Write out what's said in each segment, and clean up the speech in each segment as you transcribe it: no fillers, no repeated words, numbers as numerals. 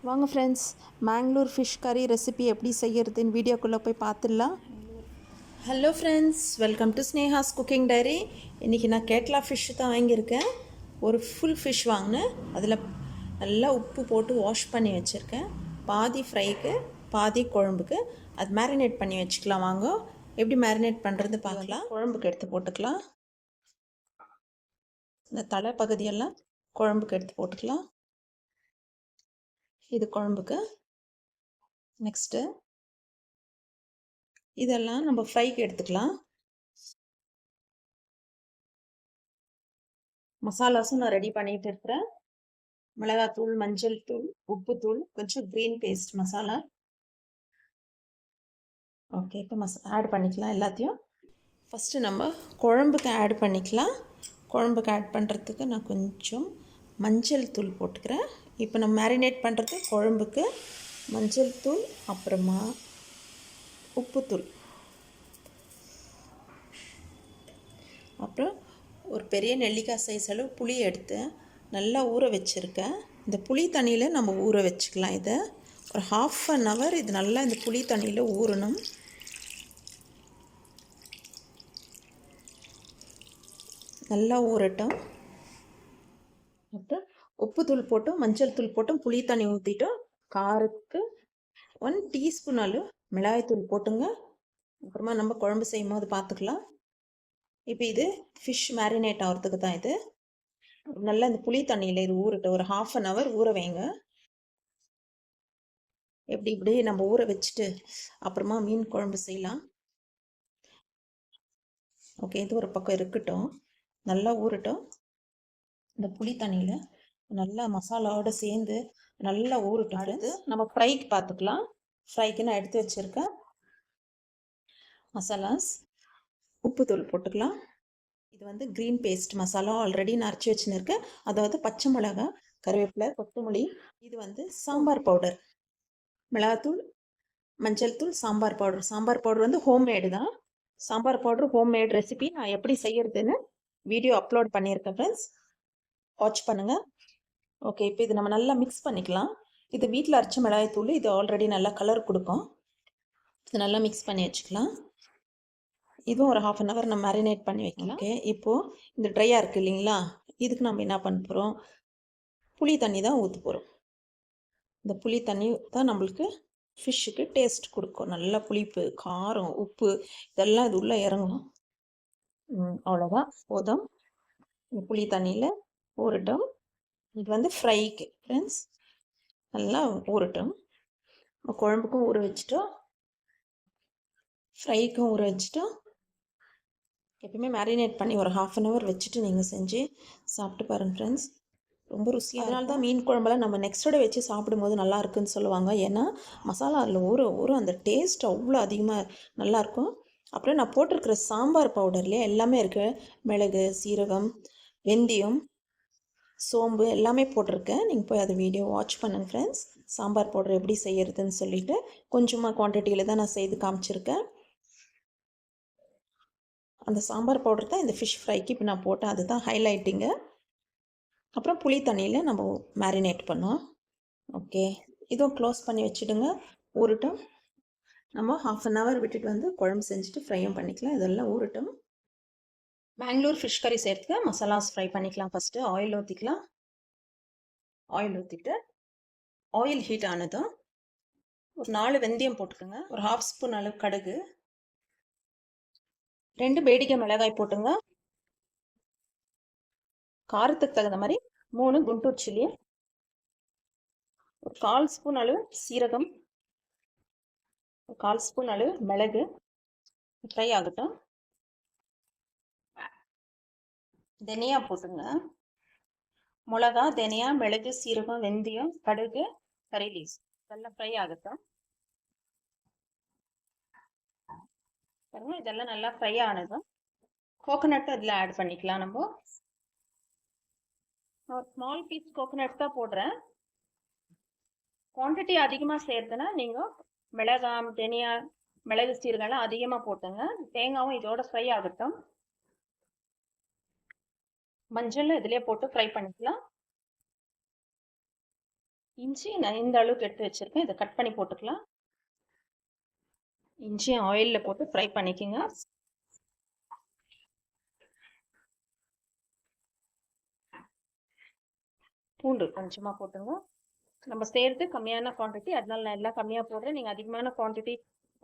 வாங்க friends, Mangalore fish கறி recipe எப்படி செய்யறதுன்னு வீடியோக்குள்ளே போய் பார்த்துடலாம். Hello friends, welcome to Sneha's cooking diary. இன்றைக்கி நான் கேட்லா ஃபிஷ் தான் வாங்கியிருக்கேன். ஒரு ஃபுல் ஃபிஷ் வாங்கினேன். அதில் நல்லா உப்பு போட்டு வாஷ் பண்ணி வச்சுருக்கேன். பாதி ஃப்ரைக்கு பாதி குழம்புக்கு அது மேரினேட் பண்ணி வச்சுக்கலாம். வாங்க எப்படி மேரினேட் பண்ணுறது பார்க்கலாம். குழம்புக்கு எடுத்து போட்டுக்கலாம். இந்த தலை பகுதியெல்லாம் குழம்புக்கு எடுத்து போட்டுக்கலாம். இது குழம்புக்கு. நெக்ஸ்ட்டு இதெல்லாம் நம்ம ஃப்ரைக்கு எடுத்துக்கலாம். மசாலாஸும் நான் ரெடி பண்ணிட்டு இருக்கிறேன். மிளகாத்தூள், மஞ்சள் தூள், உப்புத்தூள், கொஞ்சம் க்ரீன் பேஸ்ட் மசாலா. ஓகே, இப்போ ஆட் பண்ணிக்கலாம் எல்லாத்தையும். ஃபஸ்ட்டு நம்ம குழம்புக்கு ஆட் பண்ணிக்கலாம். குழம்புக்கு ஆட் பண்ணுறதுக்கு நான் கொஞ்சம் மஞ்சள் தூள் போட்டுக்கிறேன். இப்போ நம்ம மேரினேட் பண்ணுறது குழம்புக்கு மஞ்சள் தூள், அப்புறமா உப்புத்தூள், அப்புறம் ஒரு பெரிய நெல்லிக்காய் சைஸ் அளவு புளி எடுத்து நல்லா ஊற வச்சுருக்கேன். இந்த புளி தண்ணியில் நம்ம ஊற வச்சுக்கலாம். இதை ஒரு 1/2 hour இது நல்லா இந்த புளி தண்ணியில் ஊறணும். நல்லா ஊறட்டும். அப்புறம் உப்புத்தூள் போட்டும் மஞ்சள் தூள் போட்டும் புளி தண்ணி ஊற்றிட்டோம். காரத்துக்கு 1 teaspoon அளவு மிளகாய்த்தூள் போட்டுங்க. அப்புறமா நம்ம குழம்பு செய்யும் போது பார்த்துக்கலாம். இப்போ இது ஃபிஷ் மேரினேட் ஆகிறதுக்கு தான். இது நல்லா இந்த புளி தண்ணியில் இது ஊறட்டும். ஒரு 1/2 hour ஊற வைங்க. இப்படி நம்ம ஊற வச்சுட்டு அப்புறமா மீன் குழம்பு செய்யலாம். ஓகே, இது ஒரு பக்கம் இருக்கட்டும். நல்லா ஊறட்டும். இந்த புளி தண்ணியில் நல்லா மசாலாவோடு சேர்ந்து நல்லா ஊறட்டும். அடுத்து நம்ம ஃப்ரைக்கு பார்த்துக்கலாம். ஃப்ரைக்கு நான் எடுத்து வச்சுருக்கேன் மசாலாஸ். உப்புத்தூள் போட்டுக்கலாம். இது வந்து க்ரீன் பேஸ்ட் மசாலா ஆல்ரெடி நான் அரைச்சி வச்சுருக்கேன். அதாவது பச்சை மிளகா, கருவேப்பிலை, கொத்தமல்லி. இது வந்து சாம்பார் பவுடர், மிளகாத்தூள், மஞ்சள் தூள், சாம்பார் பவுடர். சாம்பார் பவுடர் வந்து ஹோம்மேடு தான். சாம்பார் பவுடர் ஹோம்மேட் ரெசிபி நான் எப்படி செய்யறதுன்னு வீடியோ அப்லோட் பண்ணியிருக்கேன் ஃப்ரெண்ட்ஸ், வாட்ச் பண்ணுங்கள். ஓகே, இப்போ இது நம்ம நல்லா மிக்ஸ் பண்ணிக்கலாம். இது வீட்டில் அரைச்ச மிளகாய்த்தூள். இது ஆல்ரெடி நல்லா கலர் கொடுக்கும். இது நல்லா மிக்ஸ் பண்ணி வச்சுக்கலாம். இதுவும் ஒரு 1/2 hour நம்ம மேரினேட் பண்ணி வைக்கலாம். ஓகே, இப்போது இந்த ட்ரையாக இருக்குது இல்லைங்களா, இதுக்கு நம்ம என்ன பண்ண போகிறோம், புளி தண்ணி தான் ஊற்ற போகிறோம். இந்த புளி தண்ணி தான் நம்மளுக்கு ஃபிஷ்ஷுக்கு டேஸ்ட் கொடுக்கும். நல்லா புளிப்பு, காரம், உப்பு இதெல்லாம் இது உள்ளே இறங்கும். அவ்வளோதான், போதும். புளி தண்ணியில் ஊறட்டும். இது வந்து ஃப்ரைக்கு ஃப்ரெண்ட்ஸ். நல்லா ஊறட்டும். குழம்புக்கும் ஊற வச்சுட்டோம், ஃப்ரைக்கும் ஊற வச்சுட்டோம். எப்பவுமே மேரினேட் பண்ணி ஒரு 1/2 hour வச்சுட்டு நீங்கள் செஞ்சு சாப்பிட்டு பாருங்கள் ஃப்ரெண்ட்ஸ், ரொம்ப ருசியாக. அதனால தான் மீன் குழம்பெல்லாம் நம்ம நெக்ஸ்ட்டோட வச்சு சாப்பிடும்போது நல்லா இருக்குன்னு சொல்லுவாங்க. ஏன்னா மசாலா அதில் ஊற அந்த டேஸ்ட் அவ்வளோ அதிகமாக நல்லாயிருக்கும். அப்புறம் நான் போட்டிருக்கிற சாம்பார் பவுடர்லேயே எல்லாமே இருக்குது. மிளகு, சீரகம், வெந்தயம், சோம்பு எல்லாமே போட்டிருக்கேன். நீங்கள் போய் அதை வீடியோ வாட்ச் பண்ணுங்கள் ஃப்ரெண்ட்ஸ். சாம்பார் பவுடர் எப்படி செய்யறதுன்னு சொல்லிட்டு கொஞ்சமாக குவான்டிட்டியில் தான் நான் செய்து காமிச்சிருக்கேன். அந்த சாம்பார் பவுடர் தான் இந்த ஃபிஷ் ஃப்ரைக்கு இப்போ நான் போட்டேன். அதுதான் ஹைலைட்டிங்கு. அப்புறம் புளி தண்ணியில் நம்ம மேரினேட் பண்ணோம். ஓகே, இதுவும் க்ளோஸ் பண்ணி வச்சுடுங்க, ஊறட்டும். நம்ம 1/2 hour விட்டுட்டு வந்து குழம்பு செஞ்சுட்டு ஃப்ரையும் பண்ணிக்கலாம். இதெல்லாம் ஊறட்டும். மேங்களூர் ஃபிஷ் கறி சேர்த்துக்க மசாலாஸ் ஃப்ரை பண்ணிக்கலாம். ஃபஸ்ட்டு ஆயில் ஊற்றிக்கலாம். ஆயில் ஊற்றிட்டு ஆயில் ஹீட் ஆனதும் ஒரு 4 வெந்தயம் போட்டுக்கோங்க. ஒரு 1/2 spoon அளவு கடுகு, 2 பேடிகை மிளகாய் போட்டுங்க. காரத்துக்கு தகுந்த மாதிரி 3 குண்டூர் சில்லி, ஒரு 1/4 spoon அளவு சீரகம், ஒரு 1/4 spoon அளவு மிளகு. ஃப்ரை ஆகட்டும். தனியா போட்டுங்க. மிளகா, தனியா, மிளகு, சீரகம், வெந்தயம், கடுகு, கறி லீவ்ஸ் இதெல்லாம் ஃப்ரை ஆகட்டும். பாருங்க, இதெல்லாம் நல்லா ஃப்ரை ஆனதும் கோகோனட் அதில் ஆட் பண்ணிக்கலாம். நம்ம ஒரு ஸ்மால் பீஸ் கோகோனட் தான் போடுறேன். குவான்டிட்டி அதிகமாக சேர்த்துனா நீங்கள் மிளகாய், தனியா, மிளகு, சீரகம்லாம் அதிகமாக போட்டுங்க. தேங்காயும் இதோட ஃப்ரை ஆகட்டும். மஞ்சள் இதிலே போட்டு ஃப்ரை பண்ணிக்கலாம். இஞ்சி நான் இந்த அளவுக்கு எடுத்து வச்சிருக்கேன். இதை கட் பண்ணி போட்டுக்கலாம். இஞ்சி ஆயிலில் போட்டு ஃப்ரை பண்ணிக்கோங்க. பூண்டு கொஞ்சமாக போட்டுங்க. நம்ம சேர்த்து கம்மியான குவான்டிட்டி, அதனால நான் எல்லாம் கம்மியாக போடுறேன். நீங்கள் அதிகமான குவான்டிட்டி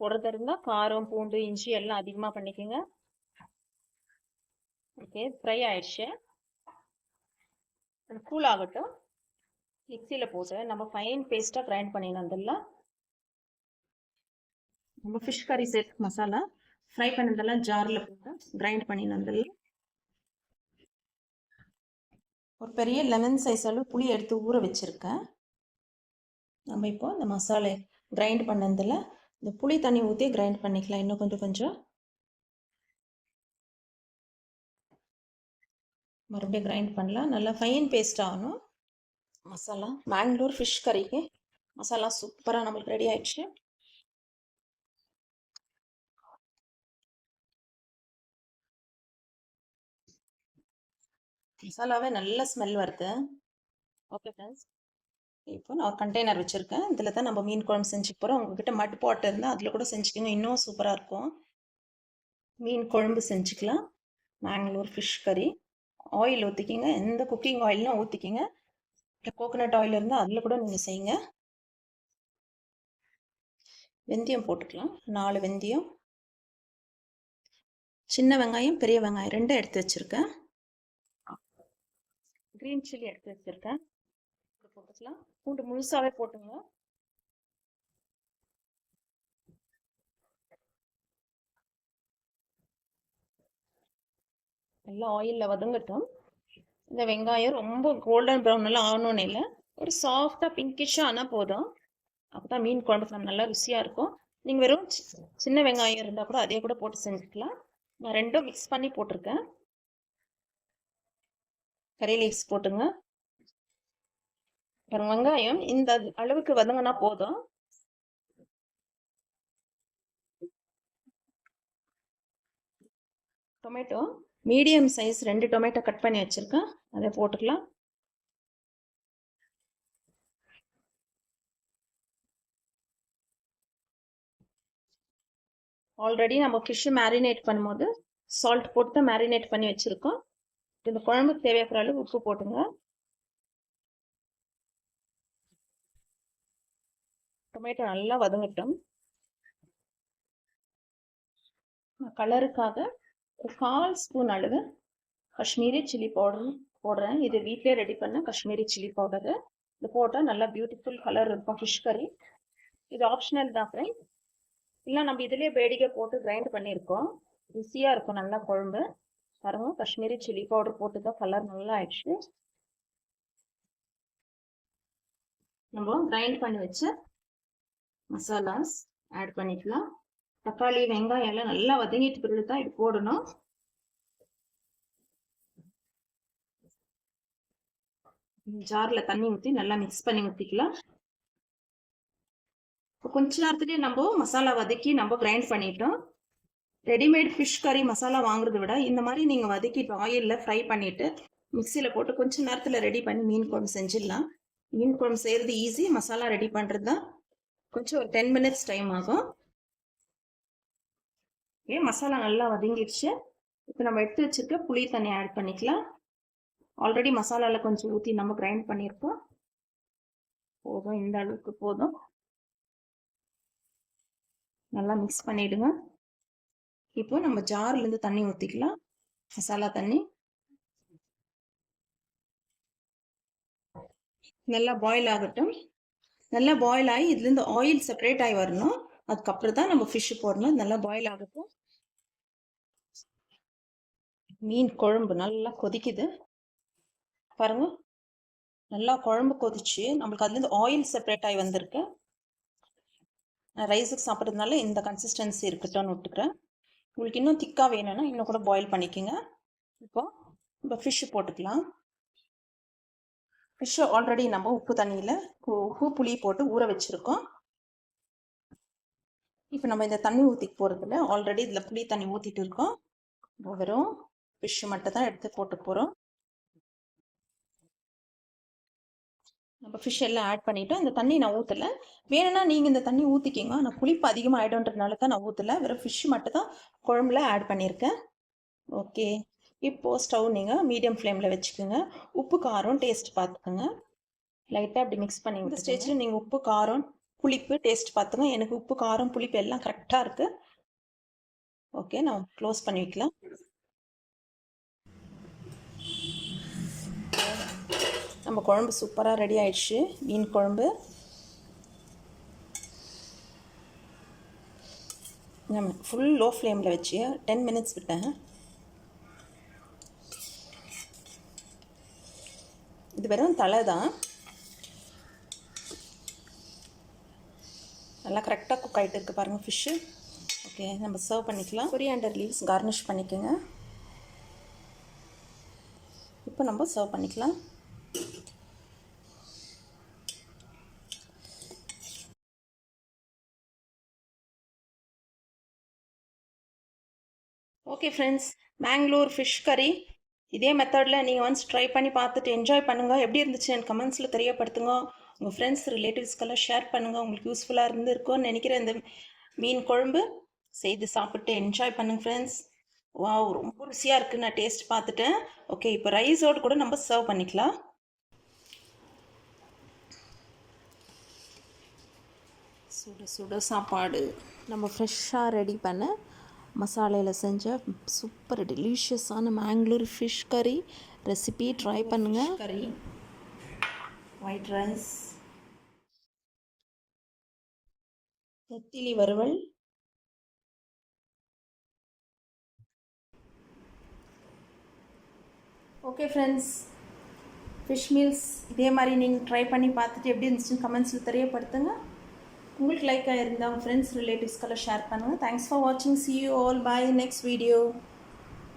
போடுறது இருந்தால் காரம், பூண்டு, இஞ்சி எல்லாம் அதிகமாக பண்ணிக்கோங்க. ஓகே, ஃப்ரை ஆயிடுச்சு. அது கூல் ஆகட்டும். மிக்சியில் போட்டு நம்ம ஃபைன் பேஸ்ட்டாக கிரைண்ட் பண்ணிடணும். அதெல்லாம் நம்ம ஃபிஷ் கறி செட் மசாலா ஃப்ரை பண்ணதெல்லாம் ஜாரில் போட்டு கிரைண்ட் பண்ணிடணும். அதெல்லாம் ஒரு பெரிய லெமன் சைஸ் அளவு புளி எடுத்து ஊற வச்சுருக்கேன். நம்ம இப்போ இந்த மசாலை கிரைண்ட் பண்ணதில் இந்த புளி தண்ணி ஊற்றி கிரைண்ட் பண்ணிக்கலாம். இன்னும் கொஞ்சம் மறுபடியும் கிரைண்ட் பண்ணலாம். நல்லா ஃபைன் பேஸ்ட் ஆகணும் மசாலா. மேங்களூர் ஃபிஷ் கறிக்கு மசாலா சூப்பராக நம்மளுக்கு ரெடி ஆயிடுச்சு. மசாலாவே நல்ல ஸ்மெல் வருது. ஓகே ஃப்ரெண்ட்ஸ், இப்போ நான் ஒரு கண்டெய்னர் வச்சுருக்கேன். இதில் தான் நம்ம மீன் குழம்பு செஞ்சுக்க போகிறோம். உங்ககிட்ட மட் பாட் இருந்தால் அதில் கூட செஞ்சுக்கோங்க, இன்னும் சூப்பராக இருக்கும். மீன் குழம்பு செஞ்சுக்கலாம். மேங்களூர் ஃபிஷ் கறி. ஆயில் ஊற்றிக்கிங்க, எந்த குக்கிங் ஆயில்னால் ஊற்றிக்கிங்க. கோகோனட் ஆயில் இருந்தால் அதில் கூட நீங்கள் செய்யுங்க. வெந்தயம் போட்டுக்கலாம். 4 வெந்தயம். சின்ன வெங்காயம், பெரிய வெங்காயம் 2 எடுத்து வச்சுருக்கேன். க்ரீன் சில்லி எடுத்து வச்சுருக்கேன், போட்டுக்கலாம். பூண்டு முழுசாகவே போட்டுங்க. நல்லா ஆயிலில் வதங்கட்டும். இந்த வெங்காயம் ரொம்ப கோல்டன் ப்ரௌன் எல்லாம் ஆகணும்னு இல்லை, ஒரு சாஃப்டாக பிங்கிஷாக ஆனால் போதும். அப்போ தான் மீன் குழம்புக்கு நம்ம நல்லா ருசியாக இருக்கும். நீங்கள் வெறும் சின்ன வெங்காயம் இருந்தால் கூட அதே கூட போட்டு செஞ்சுக்கலாம். நான் 2 மிக்ஸ் பண்ணி போட்டிருக்கேன். கறி லீவ்ஸ் போட்டுங்க. வெங்காயம் இந்த அளவுக்கு வதங்கினா போதும். Tomato medium size 2 tomato cut பண்ணி வச்சுருக்கேன், அதை போட்டுக்கலாம். ஆல்ரெடி நம்ம ஃபிஷ்ஷு மேரினேட் பண்ணும்போது சால்ட் போட்டு தான் மேரினேட் பண்ணி வச்சுருக்கோம். இந்த குழம்புக்கு தேவையான அளவு உப்பு போட்டுங்க. டொமேட்டோ நல்லா வதங்கட்டும். கலருக்காக ஒரு 1/4 ஸ்பூன் அளவு காஷ்மீரி சில்லி பவுடர் போடுறேன். இது வீட்டிலே ரெடி பண்ண காஷ்மீரி சில்லி பவுடரு. இது போட்டால் நல்லா பியூட்டிஃபுல் கலர் இருக்கும் ஃபிஷ் கறி. இது ஆப்ஷனல் தான் ஃப்ரெண்ட்ஸ். இல்லை நம்ம இதிலே பேடிகை போட்டு கிரைண்ட் பண்ணியிருக்கோம், ருசியாக இருக்கும் நல்லா குழம்பு. பாருங்க, காஷ்மீரி சில்லி பவுடர் போட்டு தான் கலர் நல்லா ஆயிடுச்சு. நம்ம கிரைண்ட் பண்ணி வச்ச மசாலாஸ் ஆட் பண்ணிக்கலாம். தக்காளி, வெங்காயம் எல்லாம் நல்லா வதங்கிட்டு பிறகு தான் இது போடணும். ஜார்ல தண்ணி ஊற்றி நல்லா மிக்ஸ் பண்ணி ஊற்றிக்கலாம். கொஞ்ச நேரத்துலேயே நம்ம மசாலா வதக்கி நம்ம கிரைண்ட் பண்ணிட்டோம். ரெடிமேட் ஃபிஷ் கறி மசாலா வாங்குறத விட இந்த மாதிரி நீங்கள் வதக்கிட்டு ஆயிலில் ஃப்ரை பண்ணிவிட்டு மிக்சியில் போட்டு கொஞ்ச நேரத்தில் ரெடி பண்ணி மீன் குழம்பு செஞ்சிடலாம். மீன் குழம்பு செய்கிறது ஈஸி, மசாலா ரெடி பண்ணுறது தான் கொஞ்சம் ஒரு 10 மினிட்ஸ் டைம் ஆகும். மசாலா நல்லா வதங்கிடுச்சு. இப்போ நம்ம எடுத்து வச்சுருக்க புளி தண்ணி ஆட் பண்ணிக்கலாம். ஆல்ரெடி மசாலாவில் கொஞ்சம் ஊற்றி நம்ம கிரைண்ட் பண்ணியிருக்கோம். போதும், இந்த அளவுக்கு போதும். நல்லா மிக்ஸ் பண்ணிவிடுங்க. இப்போ நம்ம ஜார்லேருந்து தண்ணி ஊற்றிக்கலாம், மசாலா தண்ணி. நல்லா பாயில் ஆகட்டும். நல்லா பாயில் ஆகி இதுலேருந்து ஆயில் செப்பரேட் ஆகி வரணும். அதுக்கப்புறம் தான் நம்ம ஃபிஷ்ஷு போடணும். நல்லா பாயில் ஆகட்டும். மீன் குழம்பு நல்லா கொதிக்குது பாருங்க. நல்லா குழம்பு கொதிச்சு நம்மளுக்கு அதுலேருந்து ஆயில் செப்பரேட் ஆகி வந்திருக்கு. நான் ரைஸுக்கு சாப்பிட்றதுனால இந்த கன்சிஸ்டன்சி இருக்கட்டும்னு விட்டுக்கிறேன். உங்களுக்கு இன்னும் திக்காக வேணும்னா இன்னும் கூட பாயில் பண்ணிக்கோங்க. இப்போ ஃபிஷ்ஷு போட்டுக்கலாம். ஃபிஷ்ஷு ஆல்ரெடி நம்ம உப்பு தண்ணியில் உப்பு புளி போட்டு ஊற வச்சுருக்கோம். இப்போ நம்ம இந்த தண்ணி ஊற்றிக்கு போகிறதுல ஆல்ரெடி இதில் புளி தண்ணி ஊற்றிட்டு இருக்கோம். வெறும் ஃபிஷ்ஷு மட்டும் தான் எடுத்து போட்டு போகிறோம். நம்ம ஃபிஷ் எல்லாம் ஆட் பண்ணிவிட்டு அந்த தண்ணி நான் ஊற்றலை. வேணும்னா நீங்கள் இந்த தண்ணி ஊற்றிக்கிங்க. நான் புளிப்பு அதிகமாக ஆகிடும்ன்றதுனால தான் நான் ஊற்றலை. வெறும் ஃபிஷ் மட்டும் தான் குழம்புல ஆட் பண்ணியிருக்கேன். ஓகே, இப்போது ஸ்டவ் நீங்கள் மீடியம் ஃப்ளேமில் வச்சுக்கோங்க. உப்பு காரம் டேஸ்ட் பார்த்துக்கோங்க. லைட்டாக அப்படி மிக்ஸ் பண்ணி இந்த ஸ்டேஜில் நீங்கள் உப்பு காரம் புளிப்பு டேஸ்ட் பார்த்துங்க. எனக்கு உப்பு காரம் புளிப்பு எல்லாம் கரெக்டாக இருக்குது. ஓகே, நான் க்ளோஸ் பண்ணி வைக்கலாம். நம்ம குழம்பு சூப்பராக ரெடி ஆயிடுச்சு. மீன் குழம்பு நம்ம ஃபுல் லோ ஃப்ளேமில் வச்சு 10 மினிட்ஸ் விட்டேன். இது வெறும் தலை தான். நல்லா கரெக்டாக குக் ஆகிட்டு இருக்குது பாருங்கள் ஃபிஷ்ஷு. ஓகே, நம்ம சர்வ் பண்ணிக்கலாம். கொரியாண்டர் லீவ்ஸ் கார்னிஷ் பண்ணிக்கோங்க. இப்போ நம்ம சர்வ் பண்ணிக்கலாம். ஓகே ஃப்ரெண்ட்ஸ், மேங்களூர் ஃபிஷ் கறி இதே மெத்தடில் நீங்கள் ஒன்ஸ் ட்ரை பண்ணி பார்த்துட்டு என்ஜாய் பண்ணுங்கள். எப்படி இருந்துச்சு எனக்கு கமெண்ட்ஸில் தெரியப்படுத்துங்க. உங்கள் ஃப்ரெண்ட்ஸ் ரிலேட்டிவ்ஸ்க்கெல்லாம் ஷேர் பண்ணுங்கள். உங்களுக்கு யூஸ்ஃபுல்லாக இருந்திருக்கும்னு நினைக்கிறேன். இந்த மீன் குழம்பு செய்து சாப்பிட்டு என்ஜாய் பண்ணுங்கள் ஃப்ரெண்ட்ஸ். வாவ், ரொம்ப ருசியாக இருக்குது. நான் டேஸ்ட் பார்த்துட்டேன். ஓகே, இப்போ ரைஸோடு கூட நம்ம சர்வ் பண்ணிக்கலாம். சுட சுட சாப்பாடு நம்ம ஃப்ரெஷ்ஷாக ரெடி பண்ண மசாலையில் செஞ்ச சூப்பர் டெலிஷியஸான மேங்களூர் ஃபிஷ் கறி ரெசிபி ட்ரை பண்ணுங்கள். கறி, ஒயிட் ரைஸ், நெத்திலி வறுவல், ஓகே ஃப்ரெண்ட்ஸ், ஃபிஷ் மீல்ஸ் இதே மாதிரி நீங்கள் ட்ரை பண்ணி பார்த்துட்டு எப்படி இருந்துச்சுன்னு கமெண்ட்ஸில் தெரியப்படுத்துங்க. உங்களுக்கு லைக் ஆகிருந்தால் உங்கள் ஃப்ரெண்ட்ஸ் ரிலேட்டிவ்ஸ்க்கெல்லாம் ஷேர் பண்ணுங்கள். தேங்க்ஸ் ஃபார் வாட்சிங். see you all. bye, next video.